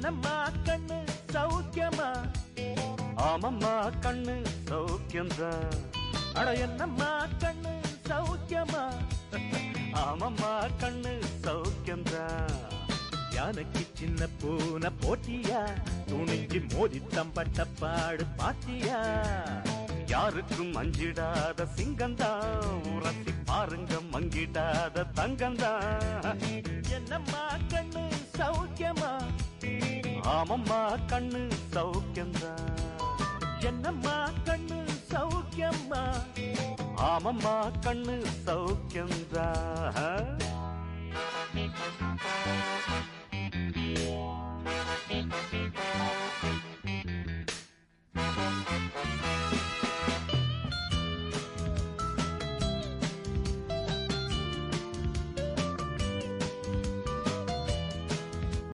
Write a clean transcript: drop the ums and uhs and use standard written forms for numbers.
என்னம்மா கண்ணு சௌக்கியமா? ஆமம்மா கண்ணு சௌக்கியம்தான். அட என்னம்மா கண்ணு சௌக்கியமா? ஆமம்மா கண்ணு சௌக்கியம்தான். யானைக்கு சின்ன பூனை போட்டியா? துணிஞ்சு மோதி தம்பட்ட பாடு பாத்தியா? யாருக்கும் அஞ்சிடாத சிங்கந்தான். உரசி பாருங்க மங்கிடாத தங்கந்தான். என்னம்மா கண்ணு சௌக்கியமா? ஆமம்மா கண்ணு சௌக்கியம்தான். என்னம்மா கண்ணு சௌக்கியமா? ஆமம்மா கண்ணு சௌக்கியம்தான்.